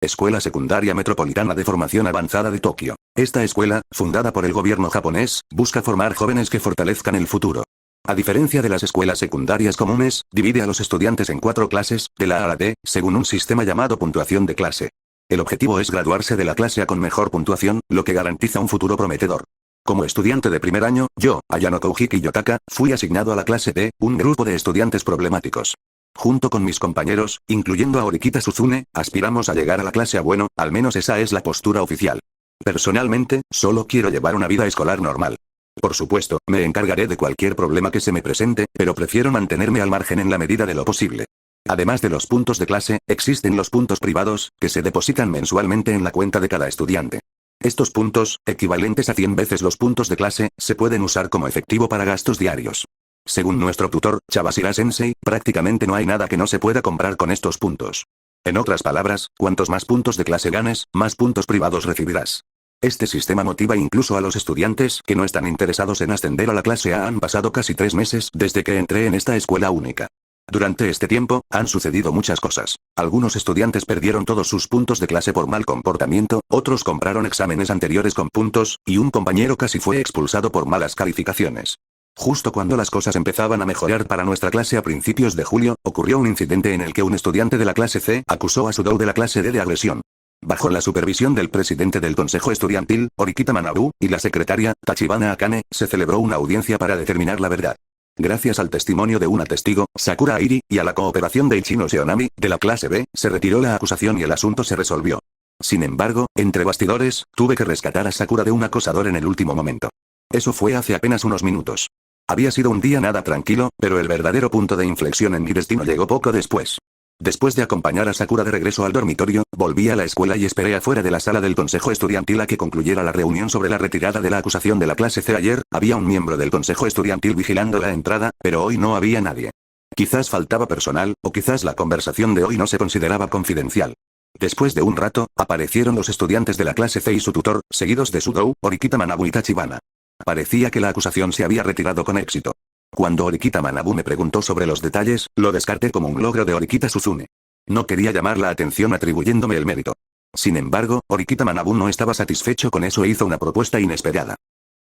Escuela Secundaria Metropolitana de Formación Avanzada de Tokio. Esta escuela, fundada por el gobierno japonés, busca formar jóvenes que fortalezcan el futuro. A diferencia de las escuelas secundarias comunes, divide a los estudiantes en 4 clases, de la A a la D, según un sistema llamado puntuación de clase. El objetivo es graduarse de la clase A con mejor puntuación, lo que garantiza un futuro prometedor. Como estudiante de primer año, yo, Ayano Koujiki Yotaka, fui asignado a la clase D, un grupo de estudiantes problemáticos. Junto con mis compañeros, incluyendo a Orikita Suzune, aspiramos a llegar a la clase A. Bueno, al menos esa es la postura oficial. Personalmente, solo quiero llevar una vida escolar normal. Por supuesto, me encargaré de cualquier problema que se me presente, pero prefiero mantenerme al margen en la medida de lo posible. Además de los puntos de clase, existen los puntos privados, que se depositan mensualmente en la cuenta de cada estudiante. Estos puntos, equivalentes a 100 veces los puntos de clase, se pueden usar como efectivo para gastos diarios. Según nuestro tutor, Chabashira Sensei, prácticamente no hay nada que no se pueda comprar con estos puntos. En otras palabras, cuantos más puntos de clase ganes, más puntos privados recibirás. Este sistema motiva incluso a los estudiantes que no están interesados en ascender a la clase A. Han pasado casi 3 meses desde que entré en esta escuela única. Durante este tiempo, han sucedido muchas cosas. Algunos estudiantes perdieron todos sus puntos de clase por mal comportamiento, otros compraron exámenes anteriores con puntos, y un compañero casi fue expulsado por malas calificaciones. Justo cuando las cosas empezaban a mejorar para nuestra clase a principios de julio, ocurrió un incidente en el que un estudiante de la clase C acusó a su dou de la clase D de agresión. Bajo la supervisión del presidente del consejo estudiantil, Orikita Manabu, y la secretaria, Tachibana Akane, se celebró una audiencia para determinar la verdad. Gracias al testimonio de una testigo, Sakura Airi, y a la cooperación de Ichino Seonami, de la clase B, se retiró la acusación y el asunto se resolvió. Sin embargo, entre bastidores, tuve que rescatar a Sakura de un acosador en el último momento. Eso fue hace apenas unos minutos. Había sido un día nada tranquilo, pero el verdadero punto de inflexión en mi destino llegó poco después. Después de acompañar a Sakura de regreso al dormitorio, volví a la escuela y esperé afuera de la sala del consejo estudiantil a que concluyera la reunión sobre la retirada de la acusación de la clase C. Ayer, había un miembro del consejo estudiantil vigilando la entrada, pero hoy no había nadie. Quizás faltaba personal, o quizás la conversación de hoy no se consideraba confidencial. Después de un rato, aparecieron los estudiantes de la clase C y su tutor, seguidos de su dou, Orikita Manabu y Tachibana. Parecía que la acusación se había retirado con éxito. Cuando Orikita Manabu me preguntó sobre los detalles, lo descarté como un logro de Orikita Suzune. No quería llamar la atención atribuyéndome el mérito. Sin embargo, Orikita Manabu no estaba satisfecho con eso e hizo una propuesta inesperada.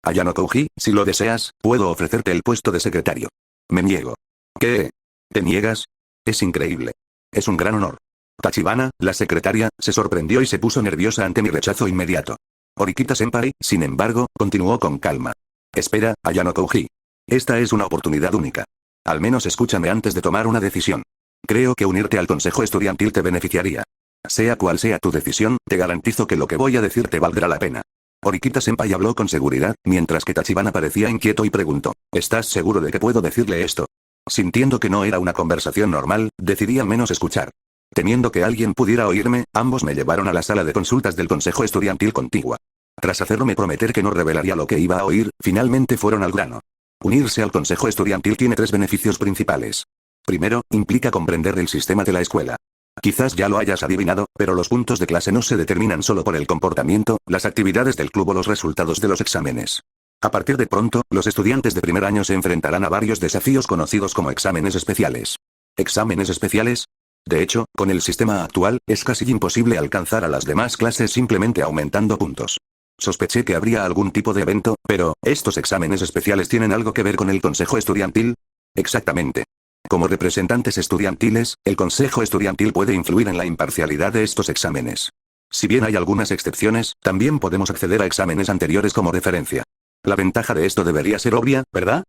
Ayano Kouji, si lo deseas, puedo ofrecerte el puesto de secretario. Me niego. ¿Qué? ¿Te niegas? Es increíble. Es un gran honor. Tachibana, la secretaria, se sorprendió y se puso nerviosa ante mi rechazo inmediato. Orikita-senpai, sin embargo, continuó con calma. Espera, Ayano Kouji. Esta es una oportunidad única. Al menos escúchame antes de tomar una decisión. Creo que unirte al consejo estudiantil te beneficiaría. Sea cual sea tu decisión, te garantizo que lo que voy a decir te valdrá la pena. Orikita-senpai habló con seguridad, mientras que Tachibana parecía inquieto y preguntó, ¿estás seguro de que puedo decirle esto? Sintiendo que no era una conversación normal, decidí al menos escuchar. Temiendo que alguien pudiera oírme, ambos me llevaron a la sala de consultas del consejo estudiantil contigua. Tras hacerme prometer que no revelaría lo que iba a oír, finalmente fueron al grano. Unirse al consejo estudiantil tiene 3 beneficios principales. Primero, implica comprender el sistema de la escuela. Quizás ya lo hayas adivinado, pero los puntos de clase no se determinan solo por el comportamiento, las actividades del club o los resultados de los exámenes. A partir de pronto, los estudiantes de primer año se enfrentarán a varios desafíos conocidos como exámenes especiales. ¿Exámenes especiales? De hecho, con el sistema actual, es casi imposible alcanzar a las demás clases simplemente aumentando puntos. Sospeché que habría algún tipo de evento, pero, ¿estos exámenes especiales tienen algo que ver con el consejo estudiantil? Exactamente. Como representantes estudiantiles, el consejo estudiantil puede influir en la imparcialidad de estos exámenes. Si bien hay algunas excepciones, también podemos acceder a exámenes anteriores como referencia. La ventaja de esto debería ser obvia, ¿verdad?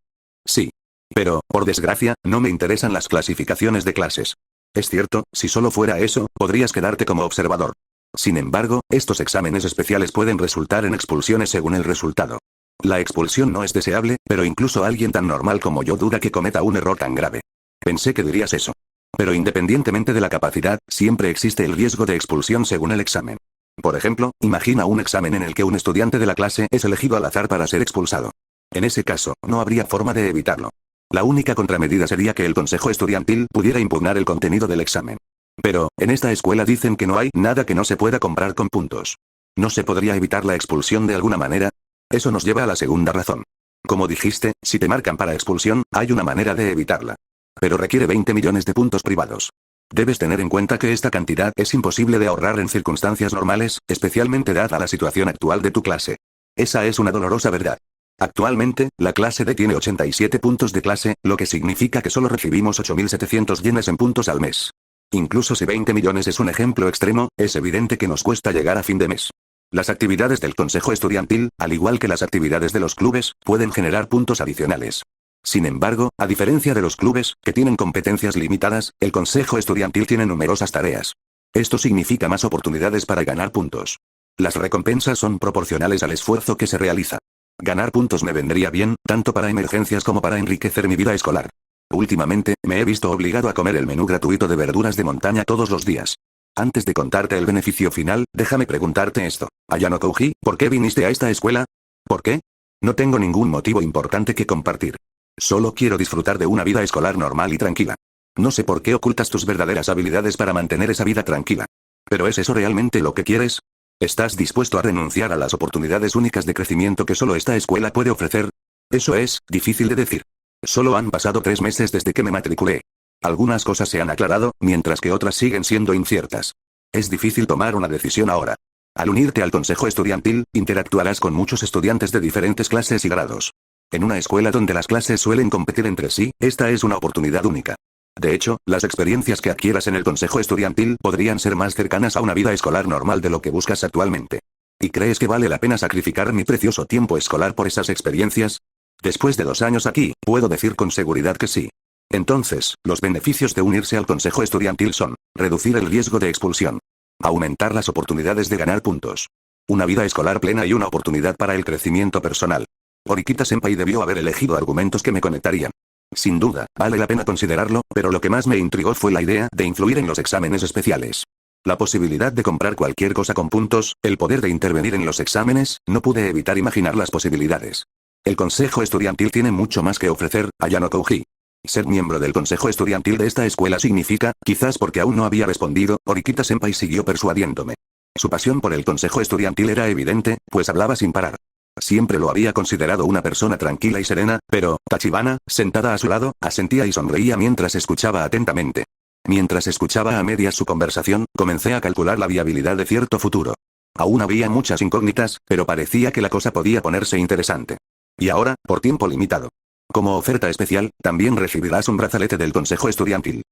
Sí. Pero, por desgracia, no me interesan las clasificaciones de clases. Es cierto, si solo fuera eso, podrías quedarte como observador. Sin embargo, estos exámenes especiales pueden resultar en expulsiones según el resultado. La expulsión no es deseable, pero incluso alguien tan normal como yo duda que cometa un error tan grave. Pensé que dirías eso. Pero independientemente de la capacidad, siempre existe el riesgo de expulsión según el examen. Por ejemplo, imagina un examen en el que un estudiante de la clase es elegido al azar para ser expulsado. En ese caso, no habría forma de evitarlo. La única contramedida sería que el consejo estudiantil pudiera impugnar el contenido del examen. Pero, en esta escuela dicen que no hay nada que no se pueda comprar con puntos. ¿No se podría evitar la expulsión de alguna manera? Eso nos lleva a la segunda razón. Como dijiste, si te marcan para expulsión, hay una manera de evitarla. Pero requiere 20 millones de puntos privados. Debes tener en cuenta que esta cantidad es imposible de ahorrar en circunstancias normales, especialmente dada la situación actual de tu clase. Esa es una dolorosa verdad. Actualmente, la clase D tiene 87 puntos de clase, lo que significa que solo recibimos 8.700 yenes en puntos al mes. Incluso si 20 millones es un ejemplo extremo, es evidente que nos cuesta llegar a fin de mes. Las actividades del consejo estudiantil, al igual que las actividades de los clubes, pueden generar puntos adicionales. Sin embargo, a diferencia de los clubes, que tienen competencias limitadas, el consejo estudiantil tiene numerosas tareas. Esto significa más oportunidades para ganar puntos. Las recompensas son proporcionales al esfuerzo que se realiza. Ganar puntos me vendría bien, tanto para emergencias como para enriquecer mi vida escolar. Últimamente, me he visto obligado a comer el menú gratuito de verduras de montaña todos los días. Antes de contarte el beneficio final, déjame preguntarte esto. Ayano Kouji, ¿por qué viniste a esta escuela? ¿Por qué? No tengo ningún motivo importante que compartir. Solo quiero disfrutar de una vida escolar normal y tranquila. No sé por qué ocultas tus verdaderas habilidades para mantener esa vida tranquila. ¿Pero es eso realmente lo que quieres? ¿Estás dispuesto a renunciar a las oportunidades únicas de crecimiento que solo esta escuela puede ofrecer? Eso es difícil de decir. Solo han pasado 3 meses desde que me matriculé. Algunas cosas se han aclarado, mientras que otras siguen siendo inciertas. Es difícil tomar una decisión ahora. Al unirte al consejo estudiantil, interactuarás con muchos estudiantes de diferentes clases y grados. En una escuela donde las clases suelen competir entre sí, esta es una oportunidad única. De hecho, las experiencias que adquieras en el consejo estudiantil podrían ser más cercanas a una vida escolar normal de lo que buscas actualmente. ¿Y crees que vale la pena sacrificar mi precioso tiempo escolar por esas experiencias? Después de 2 años aquí, puedo decir con seguridad que sí. Entonces, los beneficios de unirse al consejo estudiantil son: reducir el riesgo de expulsión, aumentar las oportunidades de ganar puntos, una vida escolar plena y una oportunidad para el crecimiento personal. Horikita Senpai debió haber elegido argumentos que me conectarían. Sin duda, vale la pena considerarlo, pero lo que más me intrigó fue la idea de influir en los exámenes especiales. La posibilidad de comprar cualquier cosa con puntos, el poder de intervenir en los exámenes, no pude evitar imaginar las posibilidades. El consejo estudiantil tiene mucho más que ofrecer, Ayano Kouji. Ser miembro del consejo estudiantil de esta escuela significa, quizás porque aún no había respondido, Horikita Senpai siguió persuadiéndome. Su pasión por el consejo estudiantil era evidente, pues hablaba sin parar. Siempre lo había considerado una persona tranquila y serena, pero, Tachibana, sentada a su lado, asentía y sonreía mientras escuchaba atentamente. Mientras escuchaba a medias su conversación, comencé a calcular la viabilidad de cierto futuro. Aún había muchas incógnitas, pero parecía que la cosa podía ponerse interesante. Y ahora, por tiempo limitado. Como oferta especial, también recibirás un brazalete del consejo estudiantil.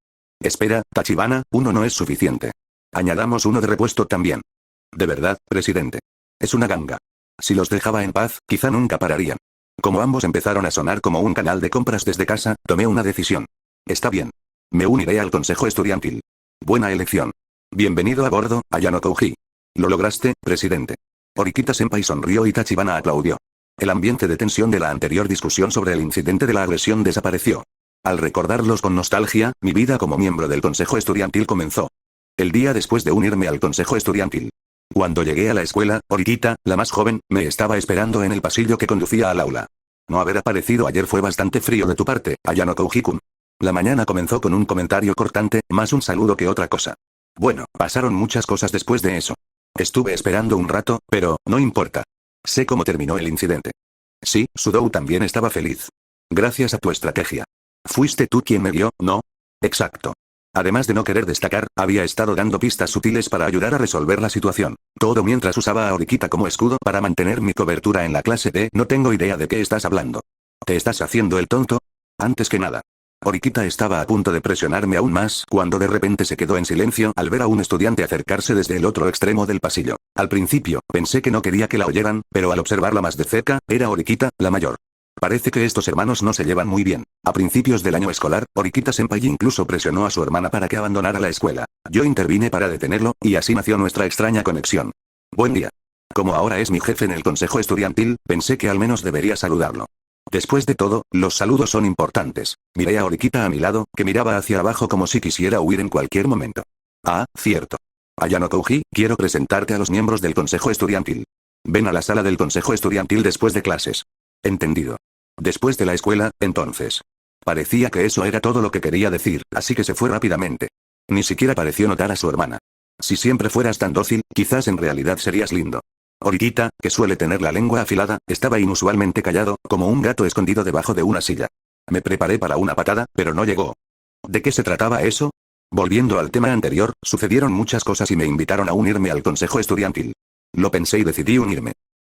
Espera, Tachibana, uno no es suficiente. Añadamos uno de repuesto también. De verdad, presidente. Es una ganga. Si los dejaba en paz, quizá nunca pararían. Como ambos empezaron a sonar como un canal de compras desde casa, tomé una decisión. Está bien. Me uniré al consejo estudiantil. Buena elección. Bienvenido a bordo, Ayano Kouji. Lo lograste, presidente. Horikita Senpai sonrió y Tachibana aplaudió. El ambiente de tensión de la anterior discusión sobre el incidente de la agresión desapareció. Al recordarlos con nostalgia, mi vida como miembro del consejo estudiantil comenzó. El día después de unirme al consejo estudiantil. Cuando llegué a la escuela, Horikita, la más joven, me estaba esperando en el pasillo que conducía al aula. No haber aparecido ayer fue bastante frío de tu parte, Ayano Kouji-kun. La mañana comenzó con un comentario cortante, más un saludo que otra cosa. Bueno, pasaron muchas cosas después de eso. Estuve esperando un rato, pero, no importa. Sé cómo terminó el incidente. Sí, Sudou también estaba feliz. Gracias a tu estrategia. Fuiste tú quien me guió, ¿no? Exacto. Además de no querer destacar, había estado dando pistas sutiles para ayudar a resolver la situación. Todo mientras usaba a Horikita como escudo para mantener mi cobertura en la clase D. No tengo idea de qué estás hablando. ¿Te estás haciendo el tonto? Antes que nada. Horikita estaba a punto de presionarme aún más cuando de repente se quedó en silencio al ver a un estudiante acercarse desde el otro extremo del pasillo. Al principio, pensé que no quería que la oyeran, pero al observarla más de cerca, era Horikita, la mayor. Parece que estos hermanos no se llevan muy bien. A principios del año escolar, Horikita Senpai incluso presionó a su hermana para que abandonara la escuela. Yo intervine para detenerlo, y así nació nuestra extraña conexión. Buen día. Como ahora es mi jefe en el consejo estudiantil, pensé que al menos debería saludarlo. Después de todo, los saludos son importantes. Miré a Horikita a mi lado, que miraba hacia abajo como si quisiera huir en cualquier momento. Ah, cierto. Ayano Kouji, quiero presentarte a los miembros del consejo estudiantil. Ven a la sala del consejo estudiantil después de clases. Entendido. Después de la escuela, entonces. Parecía que eso era todo lo que quería decir, así que se fue rápidamente. Ni siquiera pareció notar a su hermana. Si siempre fueras tan dócil, quizás en realidad serías lindo. Horikita, que suele tener la lengua afilada, estaba inusualmente callado, como un gato escondido debajo de una silla. Me preparé para una patada, pero no llegó. ¿De qué se trataba eso? Volviendo al tema anterior, sucedieron muchas cosas y me invitaron a unirme al consejo estudiantil. Lo pensé y decidí unirme.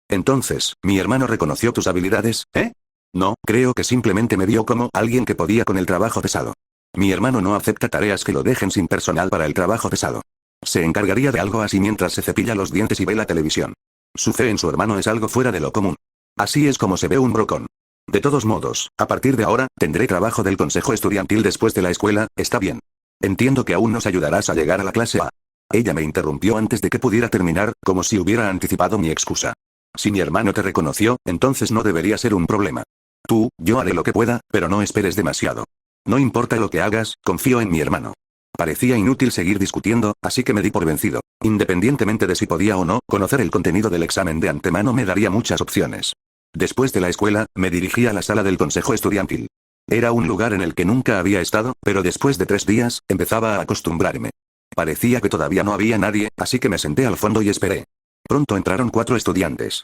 Entonces, ¿mi hermano reconoció tus habilidades, eh? No, creo que simplemente me vio como alguien que podía con el trabajo pesado. Mi hermano no acepta tareas que lo dejen sin personal para el trabajo pesado. Se encargaría de algo así mientras se cepilla los dientes y ve la televisión. Su fe en su hermano es algo fuera de lo común. Así es como se ve un brocón. De todos modos, a partir de ahora, tendré trabajo del consejo estudiantil después de la escuela, ¿está bien? Entiendo que aún nos ayudarás a llegar a la clase A. Ella me interrumpió antes de que pudiera terminar, como si hubiera anticipado mi excusa. Si mi hermano te reconoció, entonces no debería ser un problema. Yo haré lo que pueda, pero no esperes demasiado. No importa lo que hagas, confío en mi hermano. Parecía inútil seguir discutiendo, así que me di por vencido. Independientemente de si podía o no, conocer el contenido del examen de antemano me daría muchas opciones. Después de la escuela, me dirigí a la sala del consejo estudiantil. Era un lugar en el que nunca había estado, pero después de 3 días, empezaba a acostumbrarme. Parecía que todavía no había nadie, así que me senté al fondo y esperé. Pronto entraron 4 estudiantes.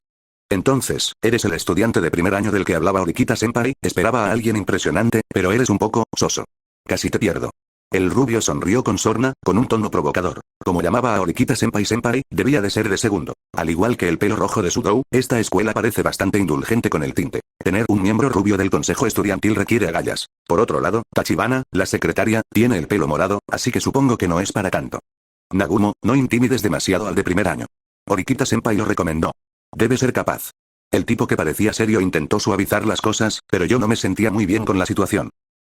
Entonces, ¿eres el estudiante de primer año del que hablaba Orikita-senpai? Esperaba a alguien impresionante, pero eres un poco soso. Casi te pierdo. El rubio sonrió con sorna, con un tono provocador. Como llamaba a Orikita-senpai, debía de ser de segundo. Al igual que el pelo rojo de Sudou, esta escuela parece bastante indulgente con el tinte. Tener un miembro rubio del consejo estudiantil requiere agallas. Por otro lado, Tachibana, la secretaria, tiene el pelo morado, así que supongo que no es para tanto. Nagumo, no intimides demasiado al de primer año. Orikita-senpai lo recomendó. Debe ser capaz. El tipo que parecía serio intentó suavizar las cosas, pero yo no me sentía muy bien con la situación.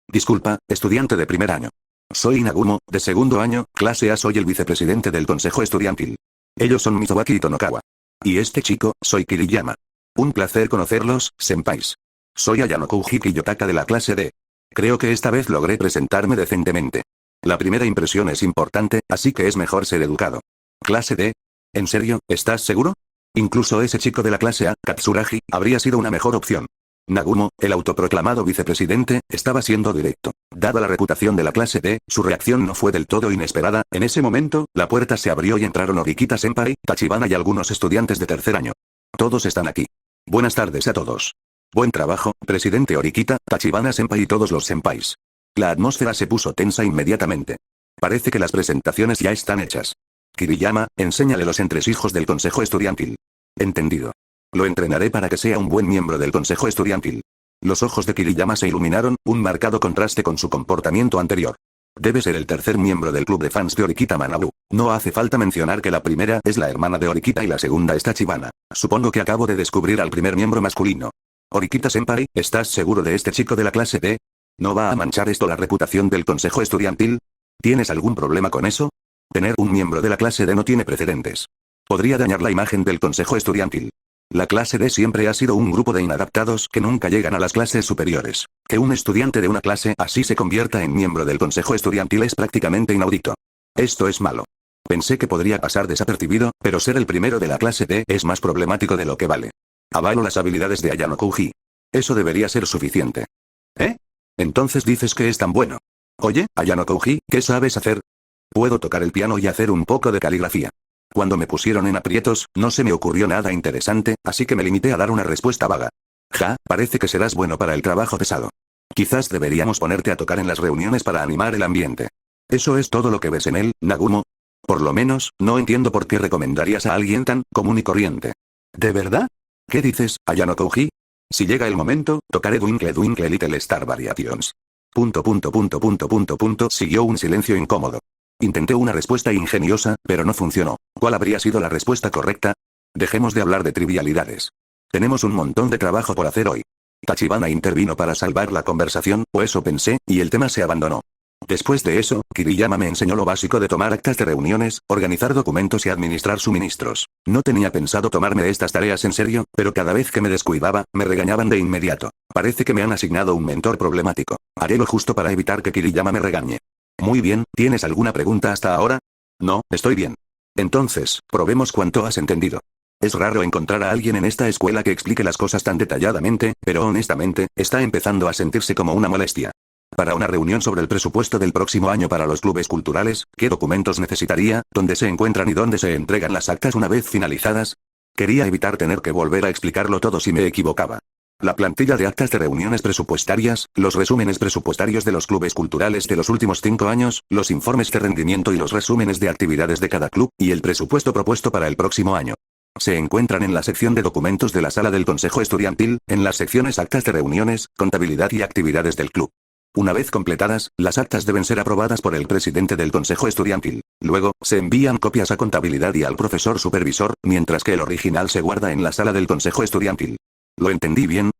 Disculpa, estudiante de primer año. Soy Nagumo, de segundo año, clase A. Soy el vicepresidente del consejo estudiantil. Ellos son Mizowaki y Tonokawa. Y este chico, soy Kiriyama. Un placer conocerlos, senpais. Soy Ayano Kouji Kiyotaka de la clase D. Creo que esta vez logré presentarme decentemente. La primera impresión es importante, así que es mejor ser educado. ¿Clase D? ¿En serio, estás seguro? Incluso ese chico de la clase A, Katsuragi, habría sido una mejor opción. Nagumo, el autoproclamado vicepresidente, estaba siendo directo. Dada la reputación de la clase D, su reacción no fue del todo inesperada. En ese momento, la puerta se abrió y entraron Orikita-senpai, Tachibana y algunos estudiantes de tercer año. Todos están aquí. Buenas tardes a todos. Buen trabajo, presidente Orikita, Tachibana-senpai y todos los senpais. La atmósfera se puso tensa inmediatamente. Parece que las presentaciones ya están hechas. Kiriyama, enséñale los entresijos del consejo estudiantil. Entendido. Lo entrenaré para que sea un buen miembro del consejo estudiantil. Los ojos de Kiriyama se iluminaron, un marcado contraste con su comportamiento anterior. Debe ser el tercer miembro del club de fans de Orikita Manabu. No hace falta mencionar que la primera es la hermana de Orikita y la segunda es Tachibana. Supongo que acabo de descubrir al primer miembro masculino. Orikita-senpai, ¿estás seguro de este chico de la clase D? ¿No va a manchar esto la reputación del consejo estudiantil? ¿Tienes algún problema con eso? Tener un miembro de la clase D no tiene precedentes. Podría dañar la imagen del consejo estudiantil. La clase D siempre ha sido un grupo de inadaptados que nunca llegan a las clases superiores. Que un estudiante de una clase así se convierta en miembro del consejo estudiantil es prácticamente inaudito. Esto es malo. Pensé que podría pasar desapercibido, pero ser el primero de la clase D es más problemático de lo que vale. Avalo las habilidades de Ayano Kouji. Eso debería ser suficiente. ¿Eh? Entonces dices que es tan bueno. Oye, Ayano Kouji, ¿qué sabes hacer? Puedo tocar el piano y hacer un poco de caligrafía. Cuando me pusieron en aprietos, no se me ocurrió nada interesante, así que me limité a dar una respuesta vaga. Parece que serás bueno para el trabajo pesado. Quizás deberíamos ponerte a tocar en las reuniones para animar el ambiente. ¿Eso es todo lo que ves en él, Nagumo? Por lo menos, no entiendo por qué recomendarías a alguien tan común y corriente. ¿De verdad? ¿Qué dices, Ayano Kouji? Si llega el momento, tocaré Twinkle Twinkle Little Star Variations. Siguió un silencio incómodo. Intenté una respuesta ingeniosa, pero no funcionó. ¿Cuál habría sido la respuesta correcta? Dejemos de hablar de trivialidades. Tenemos un montón de trabajo por hacer hoy. Tachibana intervino para salvar la conversación, o eso pensé, y el tema se abandonó. Después de eso, Kiriyama me enseñó lo básico de tomar actas de reuniones, organizar documentos y administrar suministros. No tenía pensado tomarme estas tareas en serio, pero cada vez que me descuidaba, me regañaban de inmediato. Parece que me han asignado un mentor problemático. Haré lo justo para evitar que Kiriyama me regañe. Muy bien, ¿tienes alguna pregunta hasta ahora? No, estoy bien. Entonces, probemos cuánto has entendido. Es raro encontrar a alguien en esta escuela que explique las cosas tan detalladamente, pero honestamente, está empezando a sentirse como una molestia. Para una reunión sobre el presupuesto del próximo año para los clubes culturales, ¿qué documentos necesitaría, dónde se encuentran y dónde se entregan las actas una vez finalizadas? Quería evitar tener que volver a explicarlo todo si me equivocaba. La plantilla de actas de reuniones presupuestarias, los resúmenes presupuestarios de los clubes culturales de los últimos 5 años, los informes de rendimiento y los resúmenes de actividades de cada club, y el presupuesto propuesto para el próximo año. Se encuentran en la sección de documentos de la sala del Consejo Estudiantil, en las secciones actas de reuniones, contabilidad y actividades del club. Una vez completadas, las actas deben ser aprobadas por el presidente del Consejo Estudiantil. Luego, se envían copias a contabilidad y al profesor supervisor, mientras que el original se guarda en la sala del Consejo Estudiantil. ¿Lo entendí bien?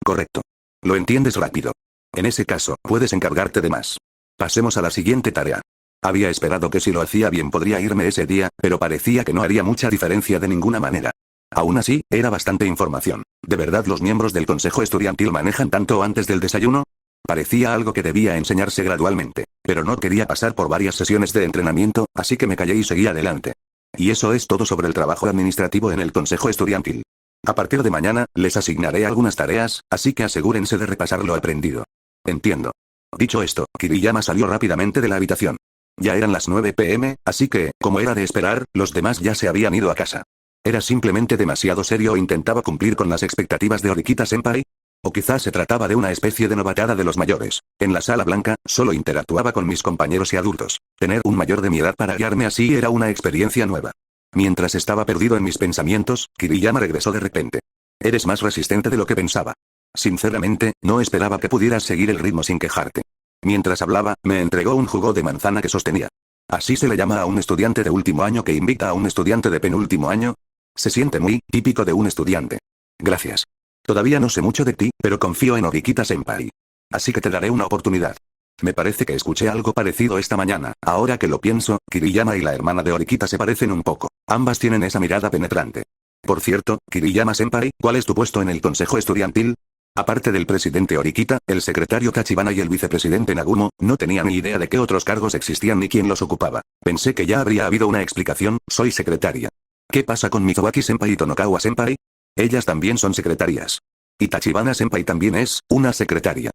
Correcto. Lo entiendes rápido. En ese caso, puedes encargarte de más. Pasemos a la siguiente tarea. Había esperado que si lo hacía bien podría irme ese día, pero parecía que no haría mucha diferencia de ninguna manera. Aún así, era bastante información. ¿De verdad los miembros del Consejo Estudiantil manejan tanto antes del desayuno? Parecía algo que debía enseñarse gradualmente, pero no quería pasar por varias sesiones de entrenamiento, así que me callé y seguí adelante. Y eso es todo sobre el trabajo administrativo en el Consejo Estudiantil. A partir de mañana, les asignaré algunas tareas, así que asegúrense de repasar lo aprendido. Entiendo. Dicho esto, Kiriyama salió rápidamente de la habitación. Ya eran las 9 p.m., así que, como era de esperar, los demás ya se habían ido a casa. ¿Era simplemente demasiado serio o intentaba cumplir con las expectativas de Horikita-senpai? O quizás se trataba de una especie de novatada de los mayores. En la sala blanca, solo interactuaba con mis compañeros y adultos. Tener un mayor de mi edad para guiarme así era una experiencia nueva. Mientras estaba perdido en mis pensamientos, Kiriyama regresó de repente. Eres más resistente de lo que pensaba. Sinceramente, no esperaba que pudieras seguir el ritmo sin quejarte. Mientras hablaba, me entregó un jugo de manzana que sostenía. ¿Así se le llama a un estudiante de último año que invita a un estudiante de penúltimo año? Se siente muy típico de un estudiante. Gracias. Todavía no sé mucho de ti, pero confío en Horikita-senpai. Así que te daré una oportunidad. Me parece que escuché algo parecido esta mañana. Ahora que lo pienso, Kiriyama y la hermana de Horikita se parecen un poco. Ambas tienen esa mirada penetrante. Por cierto, Kiriyama-senpai, ¿cuál es tu puesto en el consejo estudiantil? Aparte del presidente Horikita, el secretario Tachibana y el vicepresidente Nagumo, no tenía ni idea de qué otros cargos existían ni quién los ocupaba. Pensé que ya habría habido una explicación, soy secretaria. ¿Qué pasa con Mizowaki-senpai y Tonokawa-senpai? Ellas también son secretarias. Y Tachibana-senpai también es una secretaria.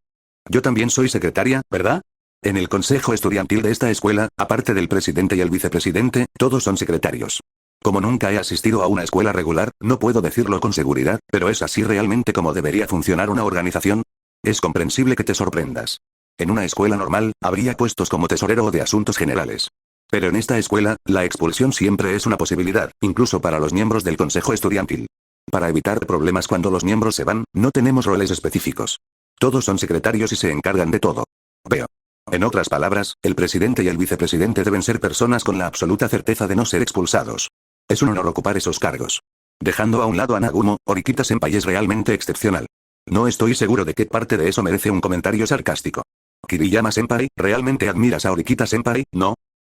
Yo también soy secretaria, ¿verdad? En el consejo estudiantil de esta escuela, aparte del presidente y el vicepresidente, todos son secretarios. Como nunca he asistido a una escuela regular, no puedo decirlo con seguridad, pero ¿es así realmente como debería funcionar una organización? Es comprensible que te sorprendas. En una escuela normal, habría puestos como tesorero o de asuntos generales. Pero en esta escuela, la expulsión siempre es una posibilidad, incluso para los miembros del consejo estudiantil. Para evitar problemas cuando los miembros se van, no tenemos roles específicos. Todos son secretarios y se encargan de todo. Veo. En otras palabras, el presidente y el vicepresidente deben ser personas con la absoluta certeza de no ser expulsados. Es un honor ocupar esos cargos. Dejando a un lado a Nagumo, Horikita-senpai es realmente excepcional. No estoy seguro de qué parte de eso merece un comentario sarcástico. Kiriyama-senpai, ¿realmente admiras a Horikita-senpai, no?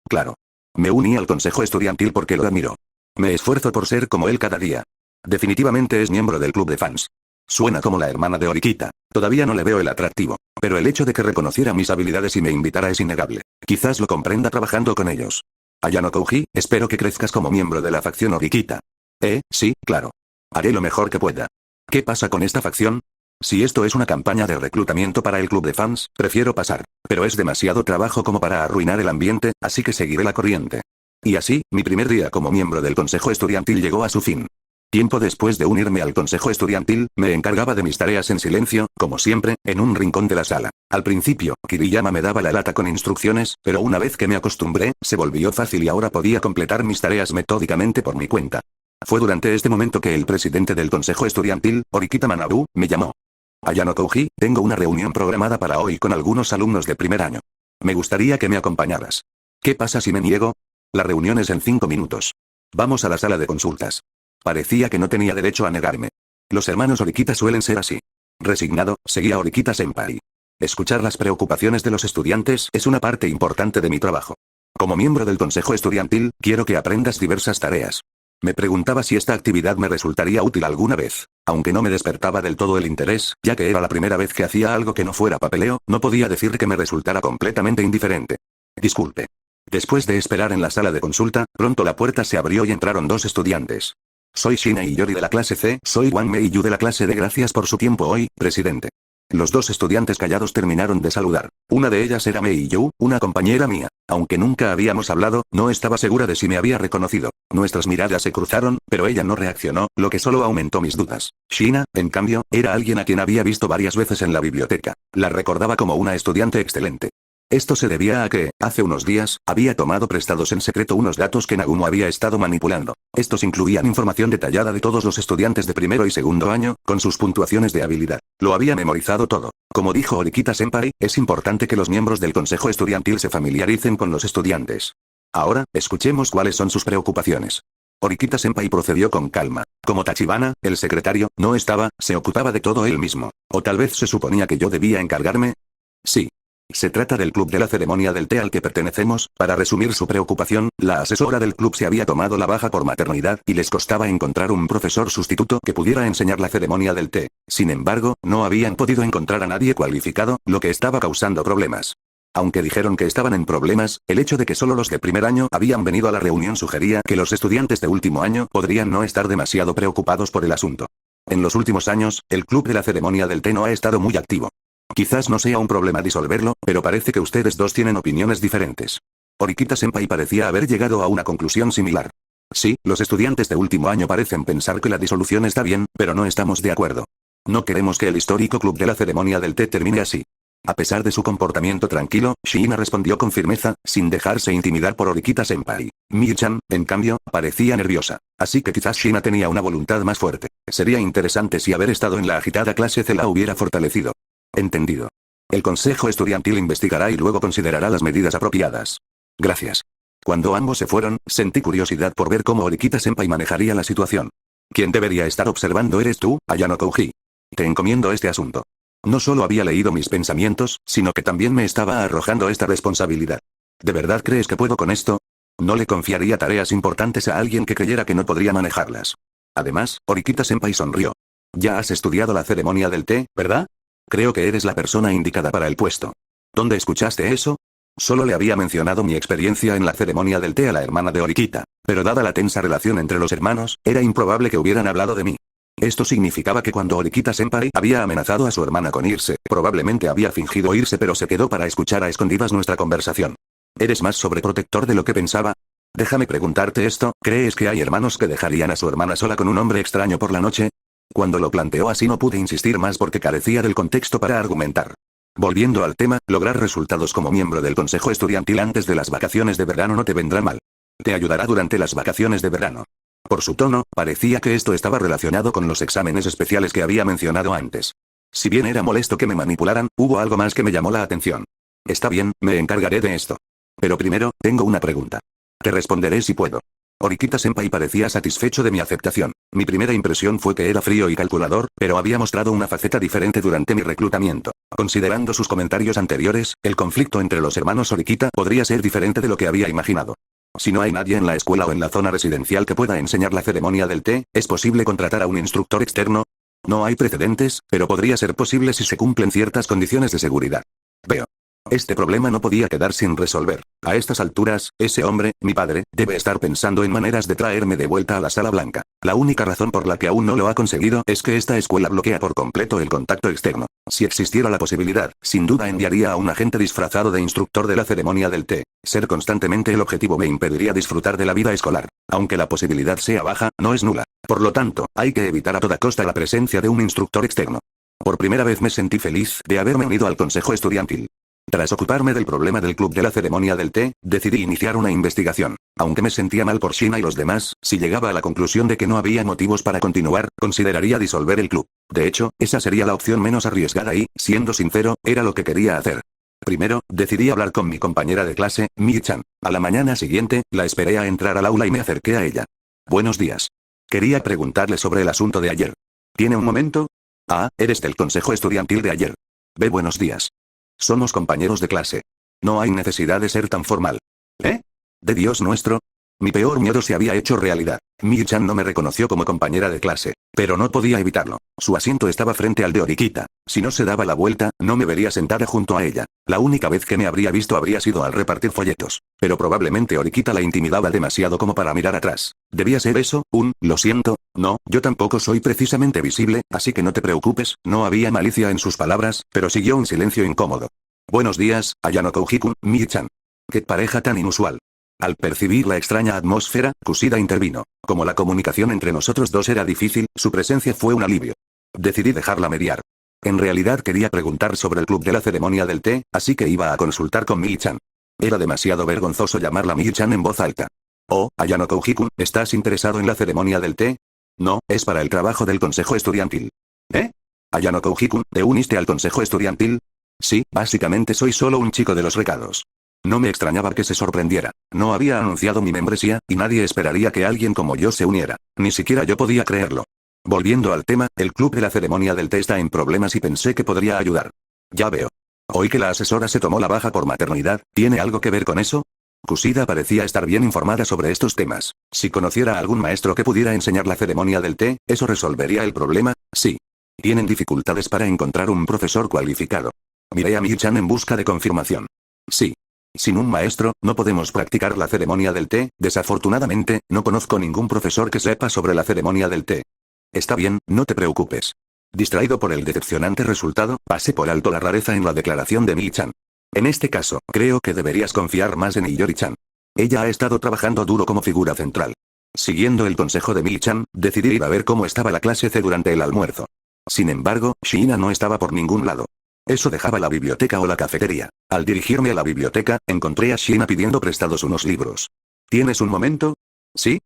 Claro. Me uní al consejo estudiantil porque lo admiro. Me esfuerzo por ser como él cada día. Definitivamente es miembro del club de fans. Suena como la hermana de Horikita. Todavía no le veo el atractivo, pero el hecho de que reconociera mis habilidades y me invitara es innegable. Quizás lo comprenda trabajando con ellos. Ayano Kouji, espero que crezcas como miembro de la facción Horikita. Sí, claro. Haré lo mejor que pueda. ¿Qué pasa con esta facción? Si esto es una campaña de reclutamiento para el club de fans, prefiero pasar. Pero es demasiado trabajo como para arruinar el ambiente, así que seguiré la corriente. Y así, mi primer día como miembro del consejo estudiantil llegó a su fin. Tiempo después de unirme al consejo estudiantil, me encargaba de mis tareas en silencio, como siempre, en un rincón de la sala. Al principio, Kiriyama me daba la lata con instrucciones, pero una vez que me acostumbré, se volvió fácil y ahora podía completar mis tareas metódicamente por mi cuenta. Fue durante este momento que el presidente del consejo estudiantil, Horikita Manabu, me llamó. Ayano Kouji, tengo una reunión programada para hoy con algunos alumnos de primer año. Me gustaría que me acompañaras. ¿Qué pasa si me niego? La reunión es en 5 minutos. Vamos a la sala de consultas. Parecía que no tenía derecho a negarme. Los hermanos Horikita suelen ser así. Resignado, seguí a Horikita-senpai. Escuchar las preocupaciones de los estudiantes es una parte importante de mi trabajo. Como miembro del consejo estudiantil, quiero que aprendas diversas tareas. Me preguntaba si esta actividad me resultaría útil alguna vez. Aunque no me despertaba del todo el interés, ya que era la primera vez que hacía algo que no fuera papeleo, no podía decir que me resultara completamente indiferente. Disculpe. Después de esperar en la sala de consulta, pronto la puerta se abrió y entraron 2 estudiantes. Soy Shina y Yori de la clase C, soy Wan Mei Yu de la clase D. Gracias por su tiempo hoy, presidente. Los dos estudiantes callados terminaron de saludar. Una de ellas era Mei Yu, una compañera mía. Aunque nunca habíamos hablado, no estaba segura de si me había reconocido. Nuestras miradas se cruzaron, pero ella no reaccionó, lo que solo aumentó mis dudas. Shina, en cambio, era alguien a quien había visto varias veces en la biblioteca. La recordaba como una estudiante excelente. Esto se debía a que, hace unos días, había tomado prestados en secreto unos datos que Nagumo había estado manipulando. Estos incluían información detallada de todos los estudiantes de primero y segundo año, con sus puntuaciones de habilidad. Lo había memorizado todo. Como dijo Horikita-senpai, es importante que los miembros del consejo estudiantil se familiaricen con los estudiantes. Ahora, escuchemos cuáles son sus preocupaciones. Horikita-senpai procedió con calma. Como Tachibana, el secretario, no estaba, se ocupaba de todo él mismo. O tal vez se suponía que yo debía encargarme. Sí. Se trata del club de la ceremonia del té al que pertenecemos. Para resumir su preocupación, la asesora del club se había tomado la baja por maternidad y les costaba encontrar un profesor sustituto que pudiera enseñar la ceremonia del té. Sin embargo, no habían podido encontrar a nadie cualificado, lo que estaba causando problemas. Aunque dijeron que estaban en problemas, el hecho de que solo los de primer año habían venido a la reunión sugería que los estudiantes de último año podrían no estar demasiado preocupados por el asunto. En los últimos años, el club de la ceremonia del té no ha estado muy activo. Quizás no sea un problema disolverlo, pero parece que ustedes dos tienen opiniones diferentes. Horikita-senpai parecía haber llegado a una conclusión similar. Sí, los estudiantes de último año parecen pensar que la disolución está bien, pero no estamos de acuerdo. No queremos que el histórico club de la ceremonia del té termine así. A pesar de su comportamiento tranquilo, Shiina respondió con firmeza, sin dejarse intimidar por Horikita-senpai. Mii-chan, en cambio, parecía nerviosa. Así que quizás Shiina tenía una voluntad más fuerte. Sería interesante si haber estado en la agitada clase C la hubiera fortalecido. Entendido. El consejo estudiantil investigará y luego considerará las medidas apropiadas. Gracias. Cuando ambos se fueron, sentí curiosidad por ver cómo Horikita-senpai manejaría la situación. Quien debería estar observando eres tú, Ayano Kouji. Te encomiendo este asunto. No solo había leído mis pensamientos, sino que también me estaba arrojando esta responsabilidad. ¿De verdad crees que puedo con esto? No le confiaría tareas importantes a alguien que creyera que no podría manejarlas. Además, Horikita-senpai sonrió. Ya has estudiado la ceremonia del té, ¿verdad? Creo que eres la persona indicada para el puesto. ¿Dónde escuchaste eso? Solo le había mencionado mi experiencia en la ceremonia del té a la hermana de Horikita, pero dada la tensa relación entre los hermanos, era improbable que hubieran hablado de mí. Esto significaba que cuando Horikita-senpai había amenazado a su hermana con irse, probablemente había fingido irse pero se quedó para escuchar a escondidas nuestra conversación. ¿Eres más sobreprotector de lo que pensaba? Déjame preguntarte esto, ¿crees que hay hermanos que dejarían a su hermana sola con un hombre extraño por la noche? Cuando lo planteó así no pude insistir más porque carecía del contexto para argumentar. Volviendo al tema, lograr resultados como miembro del consejo estudiantil antes de las vacaciones de verano no te vendrá mal. Te ayudará durante las vacaciones de verano. Por su tono, parecía que esto estaba relacionado con los exámenes especiales que había mencionado antes. Si bien era molesto que me manipularan, hubo algo más que me llamó la atención. Está bien, me encargaré de esto. Pero primero, tengo una pregunta. Te responderé si puedo. Horikita-senpai parecía satisfecho de mi aceptación. Mi primera impresión fue que era frío y calculador, pero había mostrado una faceta diferente durante mi reclutamiento. Considerando sus comentarios anteriores, el conflicto entre los hermanos Horikita podría ser diferente de lo que había imaginado. Si no hay nadie en la escuela o en la zona residencial que pueda enseñar la ceremonia del té, ¿es posible contratar a un instructor externo? No hay precedentes, pero podría ser posible si se cumplen ciertas condiciones de seguridad. Veo. Este problema no podía quedar sin resolver. A estas alturas, ese hombre, mi padre, debe estar pensando en maneras de traerme de vuelta a la sala blanca. La única razón por la que aún no lo ha conseguido es que esta escuela bloquea por completo el contacto externo. Si existiera la posibilidad, sin duda enviaría a un agente disfrazado de instructor de la ceremonia del té. Ser constantemente el objetivo me impediría disfrutar de la vida escolar. Aunque la posibilidad sea baja, no es nula. Por lo tanto, hay que evitar a toda costa la presencia de un instructor externo. Por primera vez me sentí feliz de haberme unido al consejo estudiantil. Tras ocuparme del problema del club de la ceremonia del té, decidí iniciar una investigación. Aunque me sentía mal por Shina y los demás, si llegaba a la conclusión de que no había motivos para continuar, consideraría disolver el club. De hecho, esa sería la opción menos arriesgada y, siendo sincero, era lo que quería hacer. Primero, decidí hablar con mi compañera de clase, Mii-chan. A la mañana siguiente, la esperé a entrar al aula y me acerqué a ella. Buenos días. Quería preguntarle sobre el asunto de ayer. ¿Tiene un momento? Ah, eres del consejo estudiantil de ayer. Buenos días. Somos compañeros de clase. No hay necesidad de ser tan formal. ¿Eh? ¿De Dios nuestro? Mi peor miedo se había hecho realidad. Mii-chan no me reconoció como compañera de clase. Pero no podía evitarlo. Su asiento estaba frente al de Orikita. Si no se daba la vuelta, no me vería sentada junto a ella. La única vez que me habría visto habría sido al repartir folletos. Pero probablemente Orikita la intimidaba demasiado como para mirar atrás. ¿Debía ser eso? Lo siento. No, yo tampoco soy precisamente visible, así que no te preocupes. No había malicia en sus palabras, pero siguió un silencio incómodo. Buenos días, Ayano Koujikun, Mii-chan. Qué pareja tan inusual. Al percibir la extraña atmósfera, Kushida intervino. Como la comunicación entre nosotros dos era difícil, su presencia fue un alivio. Decidí dejarla mediar. En realidad quería preguntar sobre el club de la ceremonia del té, así que iba a consultar con Mii-chan. Era demasiado vergonzoso llamarla Mii-chan en voz alta. Oh, Ayano Koujikun, ¿estás interesado en la ceremonia del té? No, es para el trabajo del consejo estudiantil. ¿Eh? Ayano Koujikun, ¿te uniste al consejo estudiantil? Sí, básicamente soy solo un chico de los recados. No me extrañaba que se sorprendiera. No había anunciado mi membresía, y nadie esperaría que alguien como yo se uniera. Ni siquiera yo podía creerlo. Volviendo al tema, el club de la ceremonia del té está en problemas y pensé que podría ayudar. Ya veo. Oí que la asesora se tomó la baja por maternidad, ¿tiene algo que ver con eso? Kushida parecía estar bien informada sobre estos temas. Si conociera a algún maestro que pudiera enseñar la ceremonia del té, ¿eso resolvería el problema? Sí. Tienen dificultades para encontrar un profesor cualificado. Miré a Mii-chan en busca de confirmación. Sí. Sin un maestro, no podemos practicar la ceremonia del té. Desafortunadamente, no conozco ningún profesor que sepa sobre la ceremonia del té. Está bien, no te preocupes. Distraído por el decepcionante resultado, pasé por alto la rareza en la declaración de Mii-chan. En este caso, creo que deberías confiar más en Iyori-chan. Ella ha estado trabajando duro como figura central. Siguiendo el consejo de Mii-chan, decidí ir a ver cómo estaba la clase C durante el almuerzo. Sin embargo, Shiina no estaba por ningún lado. Eso dejaba la biblioteca o la cafetería. Al dirigirme a la biblioteca, encontré a Shiina pidiendo prestados unos libros. ¿Tienes un momento? ¿Sí?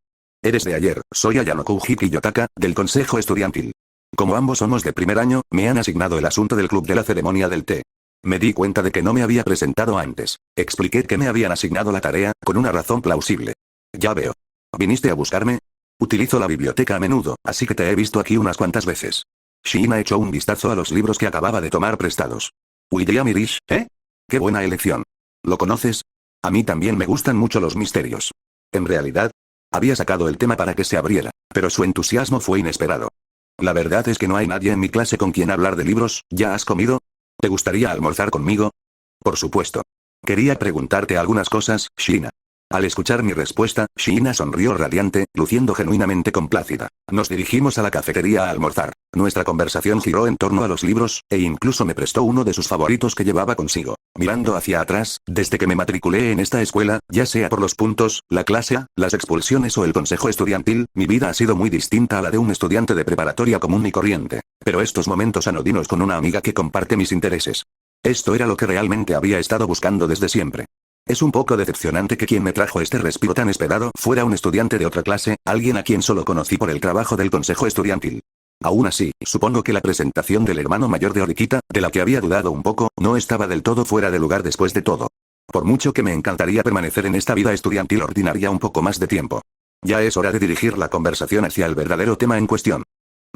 Eres de ayer, soy Ayano Koujiki Yotaka, del consejo estudiantil. Como ambos somos de primer año, me han asignado el asunto del club de la ceremonia del té. Me di cuenta de que no me había presentado antes. Expliqué que me habían asignado la tarea, con una razón plausible. Ya veo. ¿Viniste a buscarme? Utilizo la biblioteca a menudo, así que te he visto aquí unas cuantas veces. Shiina echó un vistazo a los libros que acababa de tomar prestados. William Irish, ¿eh? ¡Qué buena elección! ¿Lo conoces? A mí también me gustan mucho los misterios. En realidad, había sacado el tema para que se abriera, pero su entusiasmo fue inesperado. La verdad es que no hay nadie en mi clase con quien hablar de libros. ¿Ya has comido? ¿Te gustaría almorzar conmigo? Por supuesto. Quería preguntarte algunas cosas, Shiina. Al escuchar mi respuesta, Shiina sonrió radiante, luciendo genuinamente complacida. Nos dirigimos a la cafetería a almorzar. Nuestra conversación giró en torno a los libros, e incluso me prestó uno de sus favoritos que llevaba consigo. Mirando hacia atrás, desde que me matriculé en esta escuela, ya sea por los puntos, la clase A, las expulsiones o el consejo estudiantil, mi vida ha sido muy distinta a la de un estudiante de preparatoria común y corriente. Pero estos momentos anodinos con una amiga que comparte mis intereses. Esto era lo que realmente había estado buscando desde siempre. Es un poco decepcionante que quien me trajo este respiro tan esperado fuera un estudiante de otra clase, alguien a quien solo conocí por el trabajo del consejo estudiantil. Aún así, supongo que la presentación del hermano mayor de Orikita, de la que había dudado un poco, no estaba del todo fuera de lugar después de todo. Por mucho que me encantaría permanecer en esta vida estudiantil ordinaria un poco más de tiempo. Ya es hora de dirigir la conversación hacia el verdadero tema en cuestión.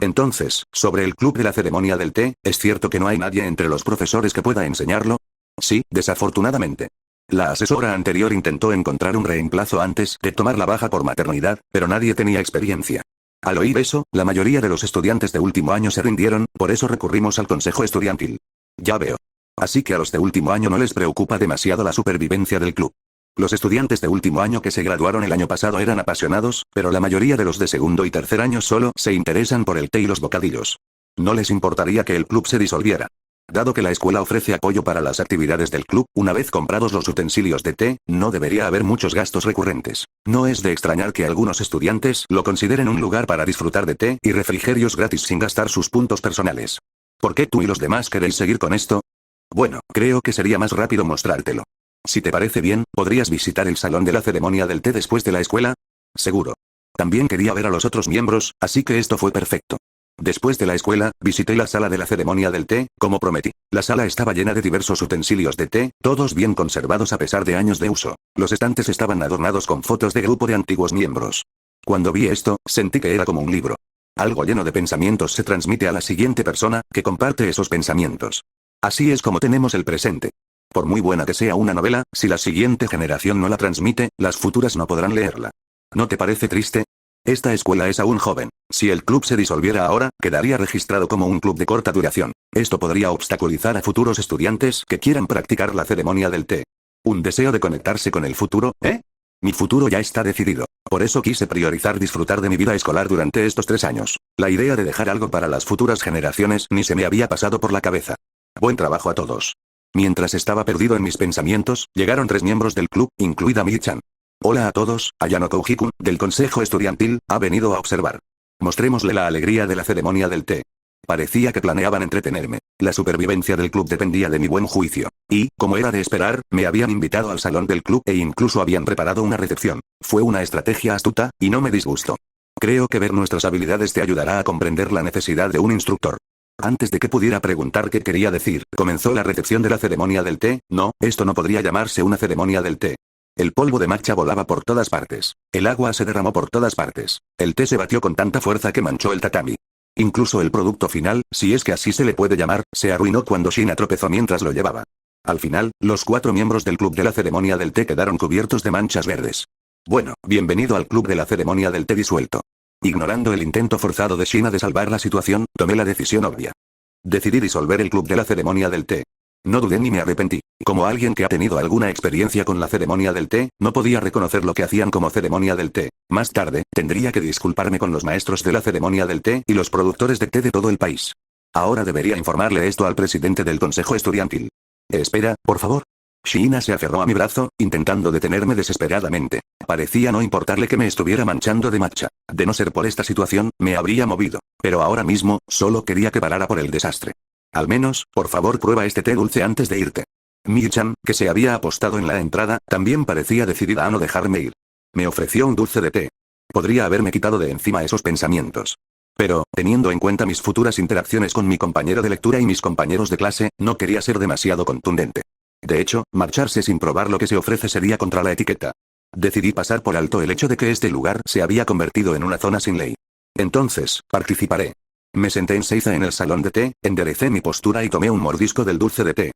Entonces, sobre el club de la ceremonia del té, ¿es cierto que no hay nadie entre los profesores que pueda enseñarlo? Sí, desafortunadamente. La asesora anterior intentó encontrar un reemplazo antes de tomar la baja por maternidad, pero nadie tenía experiencia. Al oír eso, la mayoría de los estudiantes de último año se rindieron, por eso recurrimos al consejo estudiantil. Ya veo. Así que a los de último año no les preocupa demasiado la supervivencia del club. Los estudiantes de último año que se graduaron el año pasado eran apasionados, pero la mayoría de los de segundo y tercer año solo se interesan por el té y los bocadillos. No les importaría que el club se disolviera. Dado que la escuela ofrece apoyo para las actividades del club, una vez comprados los utensilios de té, no debería haber muchos gastos recurrentes. No es de extrañar que algunos estudiantes lo consideren un lugar para disfrutar de té y refrigerios gratis sin gastar sus puntos personales. ¿Por qué tú y los demás queréis seguir con esto? Bueno, creo que sería más rápido mostrártelo. Si te parece bien, ¿podrías visitar el salón de la ceremonia del té después de la escuela? Seguro. También quería ver a los otros miembros, así que esto fue perfecto. Después de la escuela, visité la sala de la ceremonia del té, como prometí. La sala estaba llena de diversos utensilios de té, todos bien conservados a pesar de años de uso. Los estantes estaban adornados con fotos de grupo de antiguos miembros. Cuando vi esto, sentí que era como un libro. Algo lleno de pensamientos se transmite a la siguiente persona, que comparte esos pensamientos. Así es como tenemos el presente. Por muy buena que sea una novela, si la siguiente generación no la transmite, las futuras no podrán leerla. ¿No te parece triste? Esta escuela es aún joven. Si el club se disolviera ahora, quedaría registrado como un club de corta duración. Esto podría obstaculizar a futuros estudiantes que quieran practicar la ceremonia del té. ¿Un deseo de conectarse con el futuro, eh? Mi futuro ya está decidido. Por eso quise priorizar disfrutar de mi vida escolar durante estos 3 años. La idea de dejar algo para las futuras generaciones ni se me había pasado por la cabeza. Buen trabajo a todos. Mientras estaba perdido en mis pensamientos, llegaron 3 miembros del club, incluida Mi-chan. Hola a todos, Ayano Kouji-kun, del consejo estudiantil, ha venido a observar. Mostrémosle la alegría de la ceremonia del té. Parecía que planeaban entretenerme. La supervivencia del club dependía de mi buen juicio. Y, como era de esperar, me habían invitado al salón del club e incluso habían preparado una recepción. Fue una estrategia astuta, y no me disgustó. Creo que ver nuestras habilidades te ayudará a comprender la necesidad de un instructor. Antes de que pudiera preguntar qué quería decir, comenzó la recepción de la ceremonia del té. No, esto no podría llamarse una ceremonia del té. El polvo de matcha volaba por todas partes. El agua se derramó por todas partes. El té se batió con tanta fuerza que manchó el tatami. Incluso el producto final, si es que así se le puede llamar, se arruinó cuando Shina tropezó mientras lo llevaba. Al final, los 4 miembros del club de la ceremonia del té quedaron cubiertos de manchas verdes. Bueno, bienvenido al club de la ceremonia del té disuelto. Ignorando el intento forzado de Shina de salvar la situación, tomé la decisión obvia. Decidí disolver el club de la ceremonia del té. No dudé ni me arrepentí. Como alguien que ha tenido alguna experiencia con la ceremonia del té, no podía reconocer lo que hacían como ceremonia del té. Más tarde, tendría que disculparme con los maestros de la ceremonia del té y los productores de té de todo el país. Ahora debería informarle esto al presidente del consejo estudiantil. Espera, por favor. Shina se aferró a mi brazo, intentando detenerme desesperadamente. Parecía no importarle que me estuviera manchando de matcha. De no ser por esta situación, me habría movido. Pero ahora mismo, solo quería que parara por el desastre. Al menos, por favor, prueba este té dulce antes de irte. Mi-chan, que se había apostado en la entrada, también parecía decidida a no dejarme ir. Me ofreció un dulce de té. Podría haberme quitado de encima esos pensamientos. Pero, teniendo en cuenta mis futuras interacciones con mi compañero de lectura y mis compañeros de clase, no quería ser demasiado contundente. De hecho, marcharse sin probar lo que se ofrece sería contra la etiqueta. Decidí pasar por alto el hecho de que este lugar se había convertido en una zona sin ley. Entonces, participaré. Me senté en Seiza en el salón de té, enderecé mi postura y tomé un mordisco del dulce de té.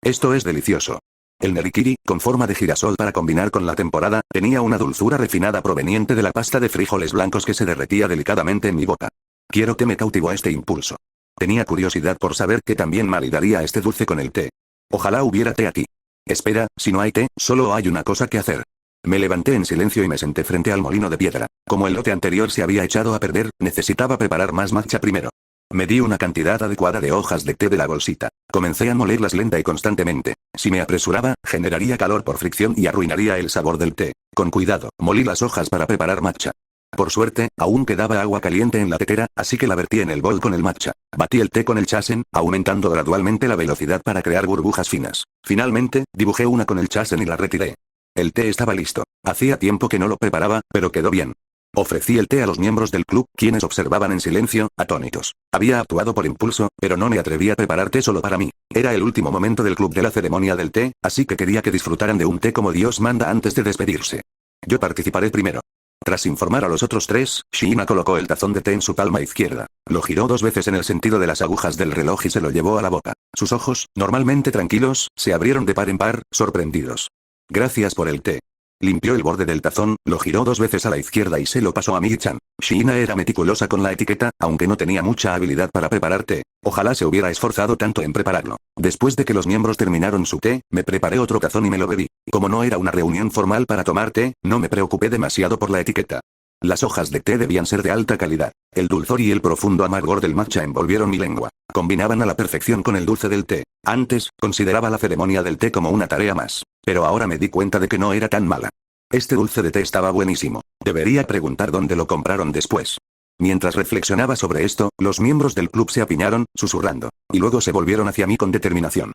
Esto es delicioso. El nerikiri, con forma de girasol para combinar con la temporada, tenía una dulzura refinada proveniente de la pasta de frijoles blancos que se derretía delicadamente en mi boca. Quiero que me cautivó este impulso. Tenía curiosidad por saber qué también maridaría este dulce con el té. Ojalá hubiera té aquí. Espera, si no hay té, solo hay una cosa que hacer. Me levanté en silencio y me senté frente al molino de piedra. Como el lote anterior se había echado a perder, necesitaba preparar más matcha primero. Me di una cantidad adecuada de hojas de té de la bolsita. Comencé a molerlas lenta y constantemente. Si me apresuraba, generaría calor por fricción y arruinaría el sabor del té. Con cuidado, molí las hojas para preparar matcha. Por suerte, aún quedaba agua caliente en la tetera, así que la vertí en el bol con el matcha. Batí el té con el chasen, aumentando gradualmente la velocidad para crear burbujas finas. Finalmente, dibujé una con el chasen y la retiré. El té estaba listo. Hacía tiempo que no lo preparaba, pero quedó bien. Ofrecí el té a los miembros del club, quienes observaban en silencio, atónitos. Había actuado por impulso, pero no me atreví a preparar té solo para mí. Era el último momento del club de la ceremonia del té, así que quería que disfrutaran de un té como Dios manda antes de despedirse. Yo participaré primero. Tras informar a los otros 3, Shina colocó el tazón de té en su palma izquierda. Lo giró 2 veces en el sentido de las agujas del reloj y se lo llevó a la boca. Sus ojos, normalmente tranquilos, se abrieron de par en par, sorprendidos. Gracias por el té. Limpió el borde del tazón, lo giró 2 veces a la izquierda y se lo pasó a Mi-chan. Shina era meticulosa con la etiqueta, aunque no tenía mucha habilidad para preparar té. Ojalá se hubiera esforzado tanto en prepararlo. Después de que los miembros terminaron su té, me preparé otro tazón y me lo bebí. Como no era una reunión formal para tomar té, no me preocupé demasiado por la etiqueta. Las hojas de té debían ser de alta calidad. El dulzor y el profundo amargor del matcha envolvieron mi lengua. Combinaban a la perfección con el dulce del té. Antes, consideraba la ceremonia del té como una tarea más. Pero ahora me di cuenta de que no era tan mala. Este dulce de té estaba buenísimo. Debería preguntar dónde lo compraron después. Mientras reflexionaba sobre esto, los miembros del club se apiñaron, susurrando. Y luego se volvieron hacia mí con determinación.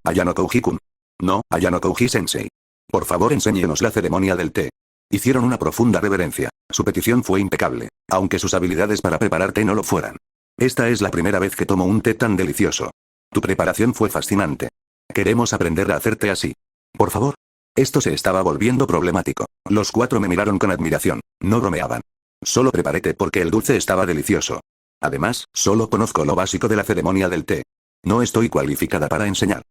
Ayano Kouji-kun. No, Ayano Kouji-sensei. Por favor, enséñenos la ceremonia del té. Hicieron una profunda reverencia. Su petición fue impecable, aunque sus habilidades para preparar té no lo fueran. Esta es la primera vez que tomo un té tan delicioso. Tu preparación fue fascinante. Queremos aprender a hacer té así. Por favor. Esto se estaba volviendo problemático. Los 4 me miraron con admiración. No bromeaban. Solo preparé té porque el dulce estaba delicioso. Además, solo conozco lo básico de la ceremonia del té. No estoy cualificada para enseñar.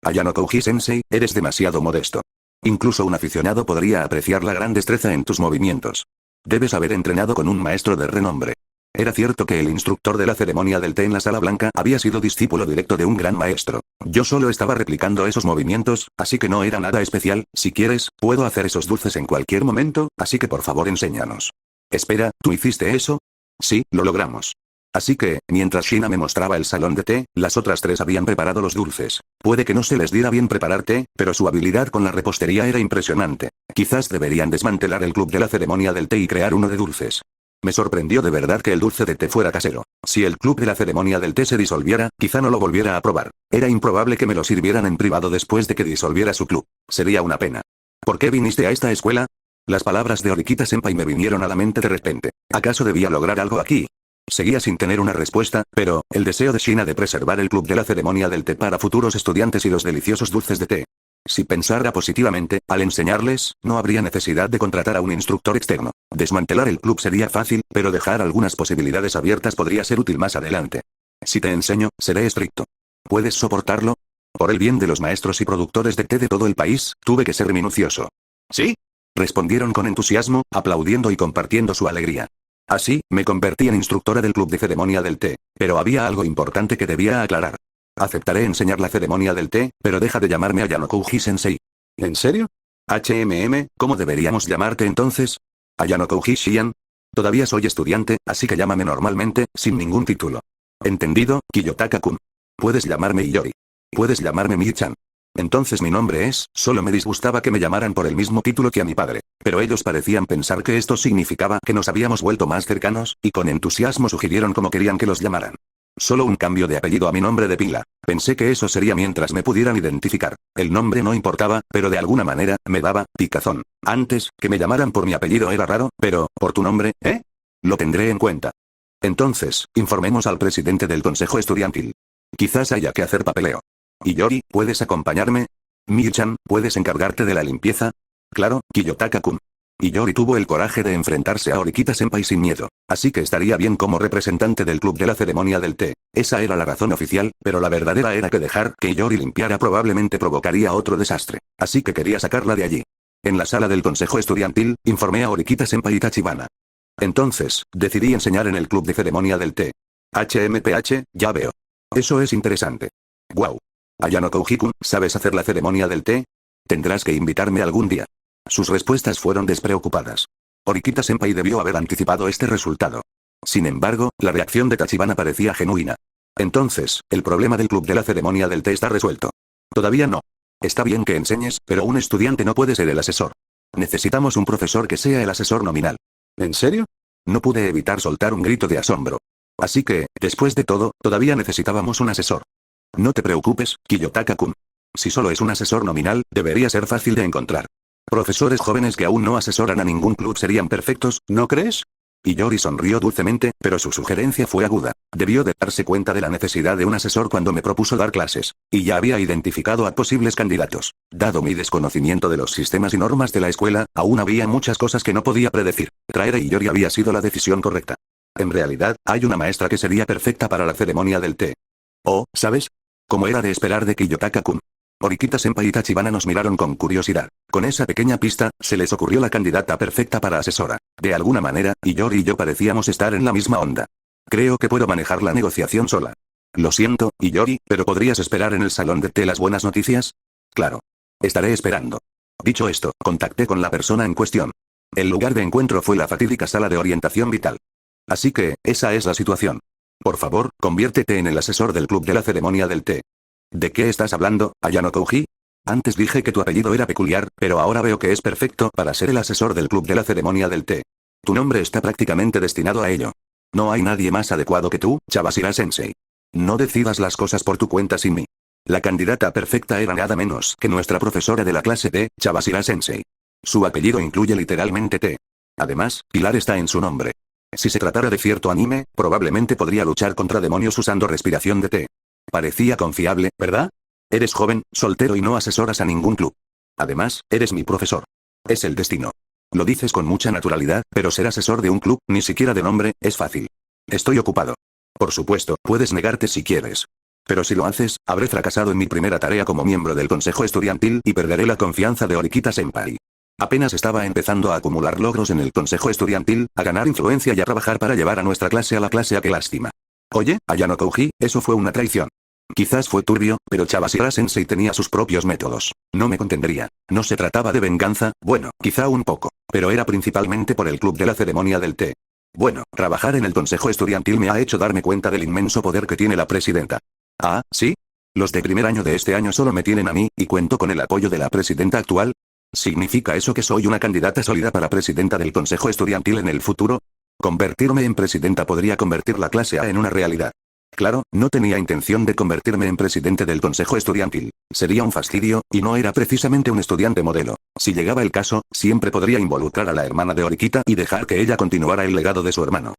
Ayano Kouji-sensei, eres demasiado modesto. Incluso un aficionado podría apreciar la gran destreza en tus movimientos. Debes haber entrenado con un maestro de renombre. Era cierto que el instructor de la ceremonia del té en la sala blanca había sido discípulo directo de un gran maestro. Yo solo estaba replicando esos movimientos, así que no era nada especial. Si quieres, puedo hacer esos dulces en cualquier momento, así que por favor enséñanos. Espera, ¿tú hiciste eso? Sí, lo logramos. Así que, mientras Shina me mostraba el salón de té, las otras tres habían preparado los dulces. Puede que no se les diera bien preparar té, pero su habilidad con la repostería era impresionante. Quizás deberían desmantelar el club de la ceremonia del té y crear uno de dulces. Me sorprendió de verdad que el dulce de té fuera casero. Si el club de la ceremonia del té se disolviera, quizá no lo volviera a probar. Era improbable que me lo sirvieran en privado después de que disolviera su club. Sería una pena. ¿Por qué viniste a esta escuela? Las palabras de Orikita Senpai me vinieron a la mente de repente. ¿Acaso debía lograr algo aquí? Seguía sin tener una respuesta, pero, el deseo de Shina de preservar el club de la ceremonia del té para futuros estudiantes y los deliciosos dulces de té. Si pensara positivamente, al enseñarles, no habría necesidad de contratar a un instructor externo. Desmantelar el club sería fácil, pero dejar algunas posibilidades abiertas podría ser útil más adelante. Si te enseño, seré estricto. ¿Puedes soportarlo? Por el bien de los maestros y productores de té de todo el país, tuve que ser minucioso. ¿Sí? Respondieron con entusiasmo, aplaudiendo y compartiendo su alegría. Así, me convertí en instructora del club de ceremonia del té, pero había algo importante que debía aclarar. Aceptaré enseñar la ceremonia del té, pero deja de llamarme Ayanokouji Sensei. ¿En serio? ¿cómo deberíamos llamarte entonces? Ayanokouji Shian. Todavía soy estudiante, así que llámame normalmente, sin ningún título. Entendido, Kiyotaka-kun. Puedes llamarme Iyori. Puedes llamarme Mi-chan. Entonces mi nombre es, solo me disgustaba que me llamaran por el mismo título que a mi padre. Pero ellos parecían pensar que esto significaba que nos habíamos vuelto más cercanos, y con entusiasmo sugirieron cómo querían que los llamaran. Solo un cambio de apellido a mi nombre de pila. Pensé que eso sería mientras me pudieran identificar. El nombre no importaba, pero de alguna manera, me daba picazón. Antes, que me llamaran por mi apellido era raro, pero, ¿por tu nombre, eh? Lo tendré en cuenta. Entonces, informemos al presidente del consejo estudiantil. Quizás haya que hacer papeleo. Iyori, ¿puedes acompañarme? Mi-chan, ¿puedes encargarte de la limpieza? Claro, Kiyotaka-kun. Iyori tuvo el coraje de enfrentarse a Orikita Senpai sin miedo. Así que estaría bien como representante del club de la ceremonia del té. Esa era la razón oficial, pero la verdadera era que dejar que Iyori limpiara probablemente provocaría otro desastre. Así que quería sacarla de allí. En la sala del consejo estudiantil, informé a Orikita Senpai y Tachibana. Entonces, decidí enseñar en el club de ceremonia del té. Ya veo. Eso es interesante. Wow. Ayanokouji-kun, ¿sabes hacer la ceremonia del té? Tendrás que invitarme algún día. Sus respuestas fueron despreocupadas. Orikita Senpai debió haber anticipado este resultado. Sin embargo, la reacción de Tachibana parecía genuina. Entonces, el problema del club de la ceremonia del té está resuelto. Todavía no. Está bien que enseñes, pero un estudiante no puede ser el asesor. Necesitamos un profesor que sea el asesor nominal. ¿En serio? No pude evitar soltar un grito de asombro. Así que, después de todo, todavía necesitábamos un asesor. No te preocupes, Kiyotaka-kun. Si solo es un asesor nominal, debería ser fácil de encontrar. Profesores jóvenes que aún no asesoran a ningún club serían perfectos, ¿no crees? Iyori sonrió dulcemente, pero su sugerencia fue aguda. Debió de darse cuenta de la necesidad de un asesor cuando me propuso dar clases, y ya había identificado a posibles candidatos. Dado mi desconocimiento de los sistemas y normas de la escuela, aún había muchas cosas que no podía predecir. Traer a Iyori había sido la decisión correcta. En realidad, hay una maestra que sería perfecta para la ceremonia del té. Oh, ¿sabes? Como era de esperar de Kiyotaka-kun. Orikita Senpai y Tachibana nos miraron con curiosidad. Con esa pequeña pista, se les ocurrió la candidata perfecta para asesora. De alguna manera, Iyori y yo parecíamos estar en la misma onda. Creo que puedo manejar la negociación sola. Lo siento, Iyori, pero ¿podrías esperar en el salón de té las buenas noticias? Claro. Estaré esperando. Dicho esto, contacté con la persona en cuestión. El lugar de encuentro fue la fatídica sala de orientación vital. Así que, esa es la situación. Por favor, conviértete en el asesor del club de la ceremonia del té. ¿De qué estás hablando, Ayanokouji? Antes dije que tu apellido era peculiar, pero ahora veo que es perfecto para ser el asesor del club de la ceremonia del té. Tu nombre está prácticamente destinado a ello. No hay nadie más adecuado que tú, Chabashira-sensei. No decidas las cosas por tu cuenta sin mí. La candidata perfecta era nada menos que nuestra profesora de la clase T, Chabashira-sensei. Su apellido incluye literalmente T. Además, Pilar está en su nombre. Si se tratara de cierto anime, probablemente podría luchar contra demonios usando respiración de té. Parecía confiable, ¿verdad? Eres joven, soltero y no asesoras a ningún club. Además, eres mi profesor. Es el destino. Lo dices con mucha naturalidad, pero ser asesor de un club, ni siquiera de nombre, es fácil. Estoy ocupado. Por supuesto, puedes negarte si quieres. Pero si lo haces, habré fracasado en mi primera tarea como miembro del consejo estudiantil y perderé la confianza de Orikita Senpai. Apenas estaba empezando a acumular logros en el consejo estudiantil, a ganar influencia y a trabajar para llevar a nuestra clase a la clase A. ¡Qué lástima! Oye, Ayano Kouji, eso fue una traición. Quizás fue turbio, pero Chabashira Sensei tenía sus propios métodos. No me contendría. No se trataba de venganza, bueno, quizá un poco. Pero era principalmente por el club de la ceremonia del té. Bueno, trabajar en el consejo estudiantil me ha hecho darme cuenta del inmenso poder que tiene la presidenta. Ah, ¿sí? Los de primer año de este año solo me tienen a mí, y cuento con el apoyo de la presidenta actual. ¿Significa eso que soy una candidata sólida para presidenta del consejo estudiantil en el futuro? Convertirme en presidenta podría convertir la clase A en una realidad. Claro, no tenía intención de convertirme en presidente del consejo estudiantil. Sería un fastidio, y no era precisamente un estudiante modelo. Si llegaba el caso, siempre podría involucrar a la hermana de Orikita y dejar que ella continuara el legado de su hermano.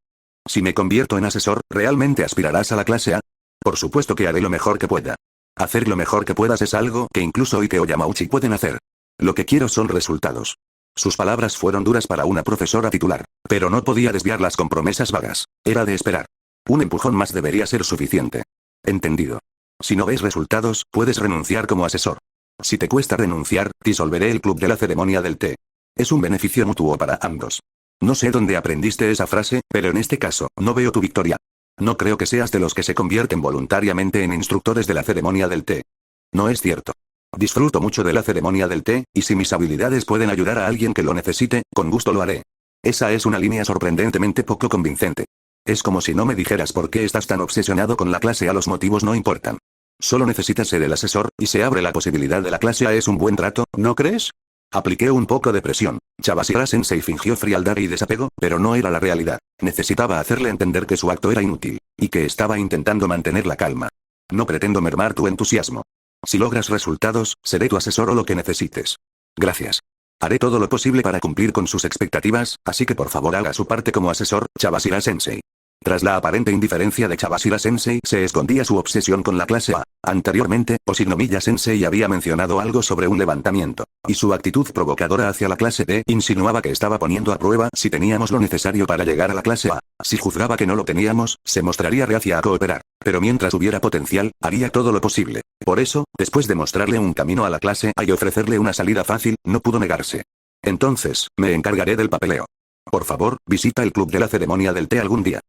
Si me convierto en asesor, ¿realmente aspirarás a la clase A? Por supuesto que haré lo mejor que pueda. Hacer lo mejor que puedas es algo que incluso Ikeo Yamauchi pueden hacer. Lo que quiero son resultados. Sus palabras fueron duras para una profesora titular, pero no podía desviarlas con promesas vagas. Era de esperar. Un empujón más debería ser suficiente. Entendido. Si no ves resultados, puedes renunciar como asesor. Si te cuesta renunciar, disolveré el club de la ceremonia del té. Es un beneficio mutuo para ambos. No sé dónde aprendiste esa frase, pero en este caso, no veo tu victoria. No creo que seas de los que se convierten voluntariamente en instructores de la ceremonia del té. No es cierto. Disfruto mucho de la ceremonia del té, y si mis habilidades pueden ayudar a alguien que lo necesite, con gusto lo haré. Esa es una línea sorprendentemente poco convincente. Es como si no me dijeras por qué estás tan obsesionado con la clase A. Los motivos no importan. Solo necesitas ser el asesor, y se abre la posibilidad de la clase A. Es un buen trato, ¿no crees? Apliqué un poco de presión. Chabashira Sensei fingió frialdad y desapego, pero no era la realidad. Necesitaba hacerle entender que su acto era inútil, y que estaba intentando mantener la calma. No pretendo mermar tu entusiasmo. Si logras resultados, seré tu asesor o lo que necesites. Gracias. Haré todo lo posible para cumplir con sus expectativas, así que por favor haga su parte como asesor, Chabashira Sensei. Tras la aparente indiferencia de Chabashira Sensei se escondía su obsesión con la clase A. Anteriormente, Oshinomiya Sensei había mencionado algo sobre un levantamiento, y su actitud provocadora hacia la clase B insinuaba que estaba poniendo a prueba si teníamos lo necesario para llegar a la clase A. Si juzgaba que no lo teníamos, se mostraría reacia a cooperar. Pero mientras hubiera potencial, haría todo lo posible. Por eso, después de mostrarle un camino a la clase A y ofrecerle una salida fácil, no pudo negarse. Entonces, me encargaré del papeleo. Por favor, visita el club de la ceremonia del té algún día.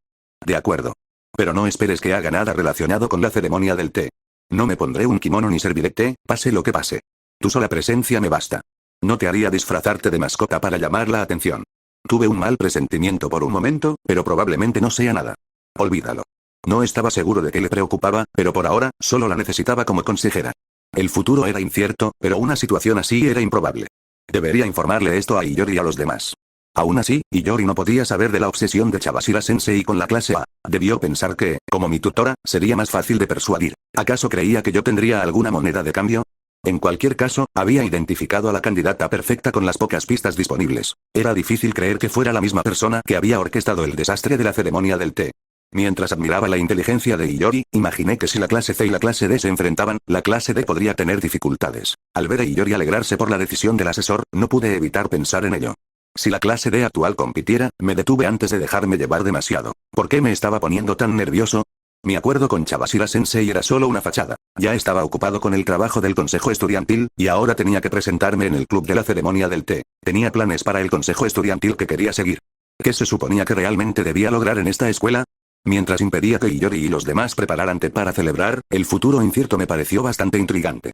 De acuerdo. Pero no esperes que haga nada relacionado con la ceremonia del té. No me pondré un kimono ni serviré té, pase lo que pase. Tu sola presencia me basta. No te haría disfrazarte de mascota para llamar la atención. Tuve un mal presentimiento por un momento, pero probablemente no sea nada. Olvídalo. No estaba seguro de qué le preocupaba, pero por ahora, solo la necesitaba como consejera. El futuro era incierto, pero una situación así era improbable. Debería informarle esto a Iyori y a los demás. Aún así, Iyori no podía saber de la obsesión de Chabashira Sensei con la clase A. Debió pensar que, como mi tutora, sería más fácil de persuadir. ¿Acaso creía que yo tendría alguna moneda de cambio? En cualquier caso, había identificado a la candidata perfecta con las pocas pistas disponibles. Era difícil creer que fuera la misma persona que había orquestado el desastre de la ceremonia del té. Mientras admiraba la inteligencia de Iyori, imaginé que si la clase C y la clase D se enfrentaban, la clase D podría tener dificultades. Al ver a Iyori alegrarse por la decisión del asesor, no pude evitar pensar en ello. Si la clase D actual compitiera, me detuve antes de dejarme llevar demasiado. ¿Por qué me estaba poniendo tan nervioso? Mi acuerdo con Chabashira Sensei era solo una fachada. Ya estaba ocupado con el trabajo del consejo estudiantil, y ahora tenía que presentarme en el club de la ceremonia del té. Tenía planes para el consejo estudiantil que quería seguir. ¿Qué se suponía que realmente debía lograr en esta escuela? Mientras impedía que Iyori y los demás prepararan té para celebrar, el futuro incierto me pareció bastante intrigante.